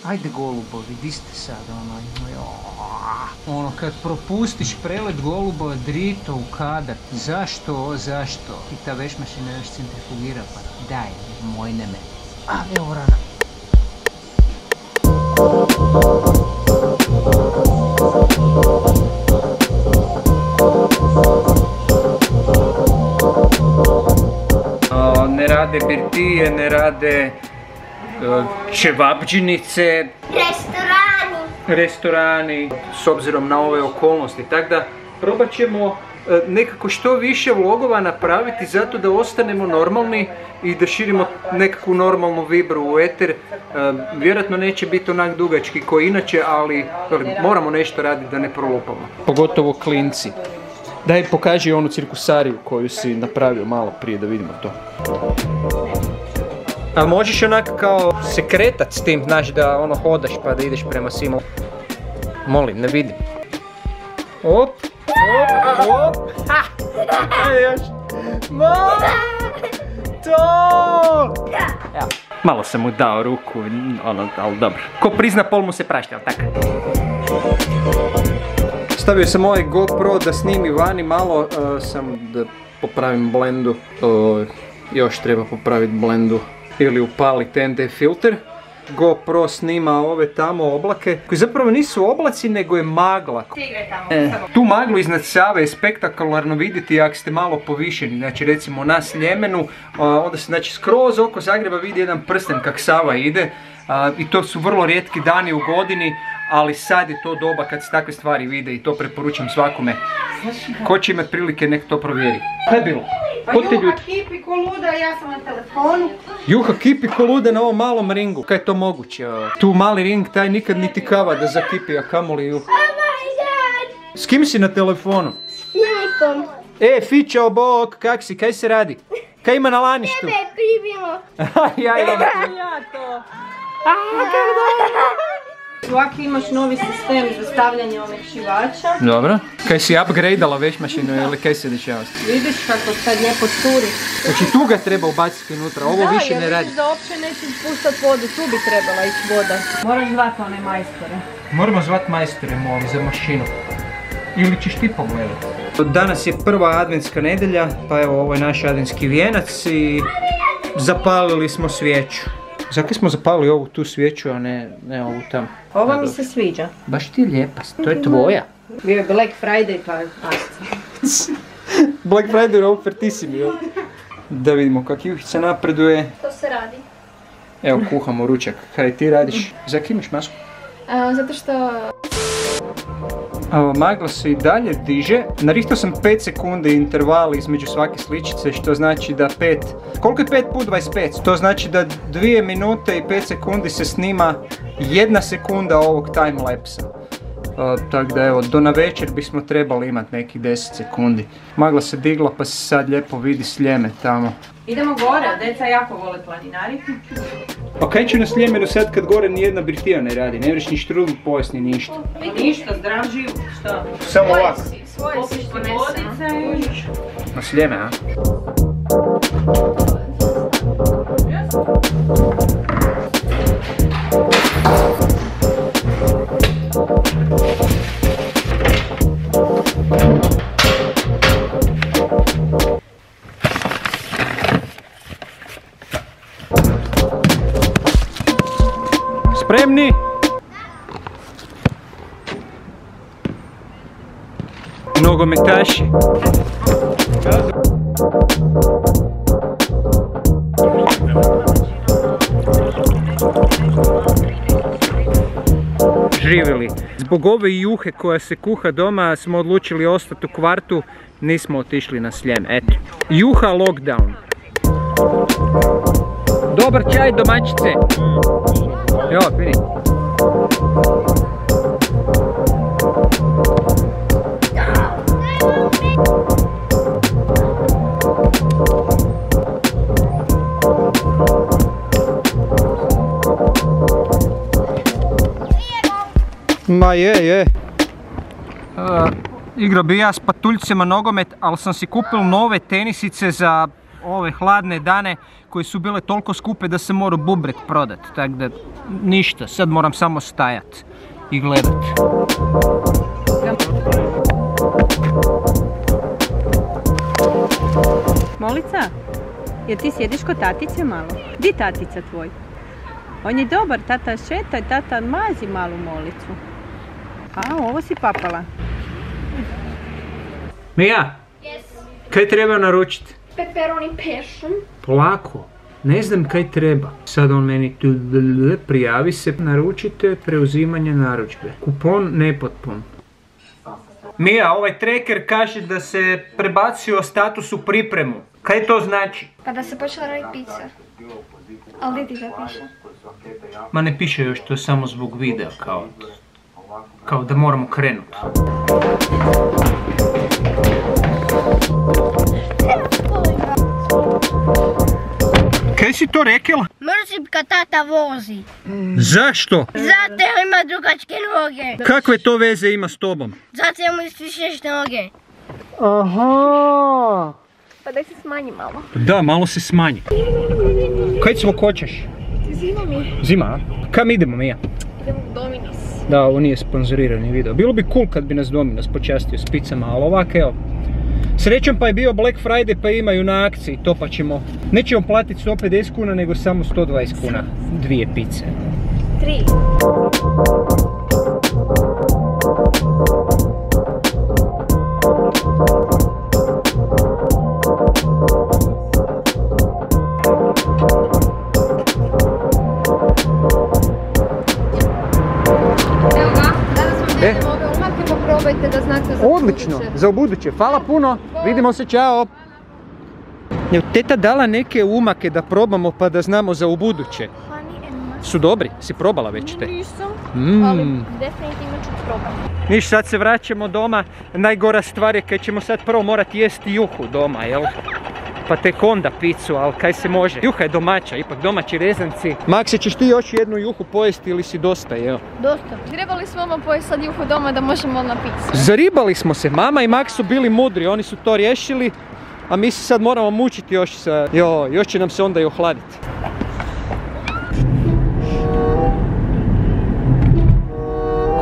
Ajde golubovi, di ste sad, ono, kad propustiš prelet golubova drito u kadar. Zašto? I ta vešmašina još centrifugira, pa daj, mojne me. Evo rana. Ne rade birtije, ne čevabđinice, restorani, s obzirom na ove okolnosti. Tako da probat ćemo nekako što više vlogova napraviti zato da ostanemo normalni i da širimo nekakvu normalnu vibru u eter. Vjerojatno neće biti onak dugački kao inače, ali moramo nešto raditi da ne prolupamo. Pogotovo klinci. Daj pokaži onu cirkusariju koju si napravio malo prije da vidimo to. A možeš onak kao se kretat s tim, znaš da ono hodaš pa da ideš prema svima. Molim, ne vidim. Op, ha! Ajde još. To! Evo, malo sam mu dao ruku, ali dobro. Ko prizna pol mu se prašta, ali tako? Stavio sam ovaj GoPro da snimi vani malo, sam da popravim blendu. Još treba popraviti blendu ili upaliti ND filter. GoPro snima ove tamo oblake, koji zapravo nisu oblaci, nego je magla. Tu maglu iznad Save je spektakularno vidjeti ako ste malo povišeni. Znači recimo na Sljemenu, onda se znači skroz oko Zagreba vidi jedan prsten kak Sava ide. I to su vrlo rijetki dani u godini, ali sad je to doba kad se takve stvari vide i to preporučam svakome. Ko će imati prilike nek to provjeri. Kaj je bilo? Pa Juha kipi ko luda, ja sam na telefonu. Juha kipi ko luda na ovom malom ringu. Kaj je to moguće? Tu mali ring, taj nikad niti kava da zakipi, a kamoli Juha. S kim si na telefonu? S Janikom. Fićo, bok, kak si, kaj se radi? Kaj ima na laništu? Tebe primimo. Ja imam. Ja to. Svaki imaš novi sistem za stavljanje omekšivača. Dobro. Kaj si upgradeala vešmašinu ili kaj se dešava? Vidiš kako sad lijepo curi. Znači tu ga treba ubaciti unutra, ovo više ne radi. Da, vidiš da uopće neće spuštat vodu, tu bi trebala ići voda. Moraš zvati one majstore. Moramo zvati majstore movi za mašinu. Ili ćeš ti pogledati? Danas je prva adventska nedelja, pa evo ovo je naš adventski vijenac i zapalili smo svijeću. Zakaj smo zapalili ovu tu svijeću, a ne ovu tamo? Ova mi se sviđa. Baš ti je lijepa, to je tvoja. Bio je Black Friday pa Black Friday je ofertissimi. Da vidimo kak Juhica napreduje. To se radi. Evo kuhamo ručak. Kaj ti radiš? Zakaj imaš masku? Zato što... Magla se i dalje diže. Narihtao sam 5 sekundi interval između svake sličice, što znači da 5... Koliko je 5 put 25? To znači da 2 minute i 5 sekundi se snima 1 sekunda ovog timelapsa. Tako da evo, do navečer bismo trebali imati nekih 10 sekundi. Magla se digla pa se sad lijepo vidi Sljeme tamo. Idemo gore, djeca jako vole planinariti. Pa kaj će na Sljemenu sad kad gore nijedna birtija ne radi? Ne vreš ni štrudu pojest ni ništa. Ništa, zdrav život, šta? Samo ovako. Svoje si ponesemo. Na Sljeme, a? Spremni? Nogometaši. Živjeli. Zbog ove juhe koja se kuha doma smo odlučili ostati u kvartu, nismo otišli na Sljeme. Eto. Juha lockdown. Dobar čaj domaćice. Jo, vidi. Ma je. Igrao bi ja s patuljcima nogomet, ali sam si kupil nove tenisice za ove hladne dane koje su bile toliko skupe da se mora bubrek prodat. Tako da ništa, sad moram samo stajat i gledat. Molica, jer ti sjediš kod tatice malo? Di tatica tvoj? On je dobar, tata šeta i tata mazi malu Molicu. A, ovo si papala. Mija, kaj treba naručiti? Pepperoni passion. Polako, ne znam kaj treba. Sad on meni prijavi se, naručite preuzimanje narudžbe. Kupon nepotpun. Mija, ovaj tracker kaže da se prebacio status u pripremu. Kaj to znači? Pa da se počela raditi pizza. Ali gdje ti to piše? Ma ne piše još, to je samo zbog videa, kao da moramo krenuti. Kaj si to rekel? Mrzim kad tata vozi. Zašto? Zato ima dugačke noge. Kakve to veze ima s tobom? Zato mu istišeš noge. Aha. Pa daj se smanji malo. Da, malo se smanji. Kaj cvok hoćeš? Zima mi. Zima, a? Kam idemo, Mija? Idemo u Dominos. Da, ovo nije sponzorirani video. Bilo bi cool kad bi nas Dominos počastio s pizzama, ali ovak, evo. Srećom pa je bio Black Friday pa imaju na akciji to, pa ćemo, nećemo platiti 150 kuna nego samo 120 kuna. 2 pice. 3. Probajte da znate za Odlično, za ubuduće. Hvala puno, vidimo se, čao. Je teta dala neke umake da probamo pa da znamo za ubuduće. Su dobri? Si probala već te? Nisam, ali definitivno ću probati. Niš, sad se vraćamo doma. Najgora stvar je kad ćemo sad prvo morati jesti juhu doma, jel? Pa tek onda pizzu, ali kaj se može. Juha je domaća, ipak domaći rezanci. Makse, ćeš ti još jednu juhu pojesti ili si dosta, jel? Dosta. Trebali smo vam pojesti sad juhu doma da možemo na pizzu. Zaribali smo se, mama i Max su bili mudri, oni su to riješili. A mi se sad moramo mučiti još sa... još će nam se onda i ohladiti.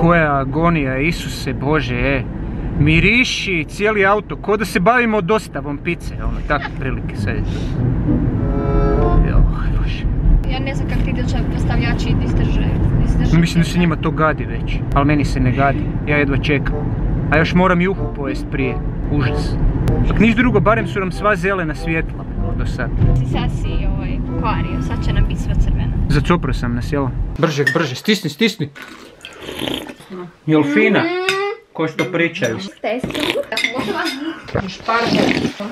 Koja agonija, Isuse Bože, miriši cijeli auto, ko da se bavimo dostavom pice, ono, takve prilike sad. Bože. Ja ne znam kako ti dostavljači izdržaju. Mislim da se njima to gadi već, ali meni se ne gadi, ja jedva čekam. A još moram juhu pojest prije, užas. Dok niš drugo, barem su nam sva zelena svjetla do sad. Sad si kvario, sad će nam biti sve crveno. Zacopro sam nas, jel? Brže, brže, stisni, stisni. Jel fina? Ko što pričaju.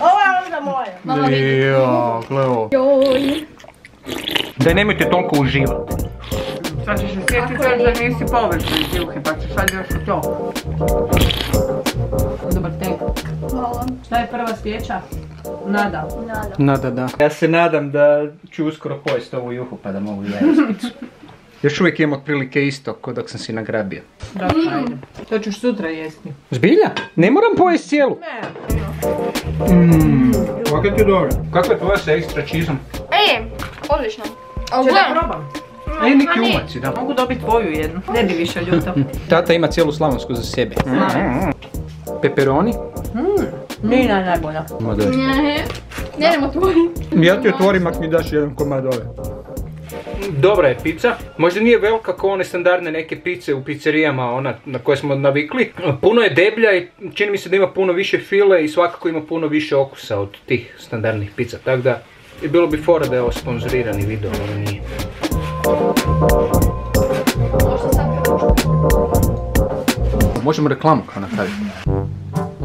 Ovo je onda moja. Mama vidi. Joj, gle ovo. Joj. Daj, nemojte toliko uživati. Sad ćeš se sjetiti da nisi površni juhe, pa ćeš sad još u to. Dobar tek. Hvala. Šta je prva svijeća? Nada. Nada, da. Ja se nadam da ću uskoro pojesti ovu juhu pa da mogu jesti picu. Još uvijek imam otprilike isto kod dok sam si nagrabio. Da, ajde. To ćeš sutra jesti. Zbilja? Ne moram pojesti cijelu? Ne. Kako ti je dobro? Kako je tvoja sa ekstra čizom? Odlično. Če da probam? Neki umaci, da. Mogu dobiti tvoju jednu. Ne bi više ljuto. Tata ima cijelu Slavonsku za sebe. Pepperoni? Nije najbolja. Ne idemo tvoji. Ja ti otvorim ako mi daš jedan komad ove. Dobra je pizza, možda nije velika kao one standardne neke pice u pizzerijama, ona na koje smo navikli. Puno je deblja i čini mi se da ima puno više file i svakako ima puno više okusa od tih standardnih pizza, tako da i bilo bi fora da je ovo sponzorirani video, ali nije. Možemo reklamu kao napraviti.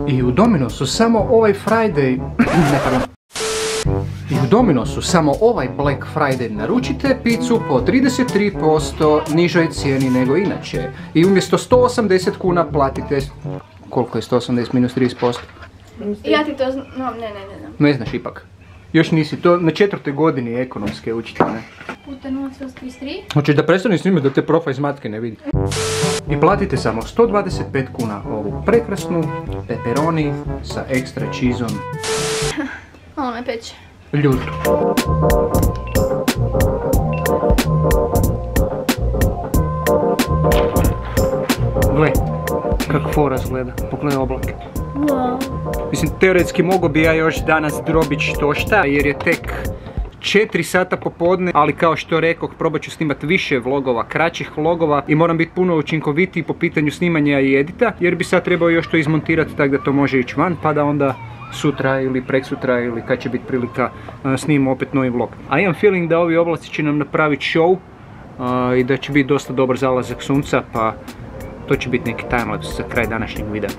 I u Dominosu samo ovaj Friday, ne pardon. I u Dominosu samo ovaj Black Friday naručite pizzu po 33% nižoj cijeni nego inače. I umjesto 180 kuna platite, koliko je 180 minus 30%? Ja ti to znam, ne. Ne znaš ipak. Još nisi, to na 4. godini ekonomske učite, ne? Puta 0,33. Hoćeš da prestani snimati da te profa iz matke ne vidi. I platite samo 125 kuna ovu prekrasnu pepperoni sa ekstra čizom. Malo me peče. ljutu. Gle, kako fora izgleda, pogledaj oblake. Wow. Mislim, teoretski mogo bi ja još danas drobit štošta, jer je tek 4 sata popodne, ali kao što rekoh, probat ću snimati više vlogova, kraćih vlogova i moram biti puno učinkovitiji po pitanju snimanja i edita, jer bi sad trebao još to izmontirati tako da to može ići van, pa da onda sutra ili preksutra ili kad će biti prilika snimimo opet novi vlog. A imam feeling da ovi oblaci će nam napraviti show i da će biti dosta dobar zalazak sunca, pa to će biti neki timelapse za kraj današnjeg videa.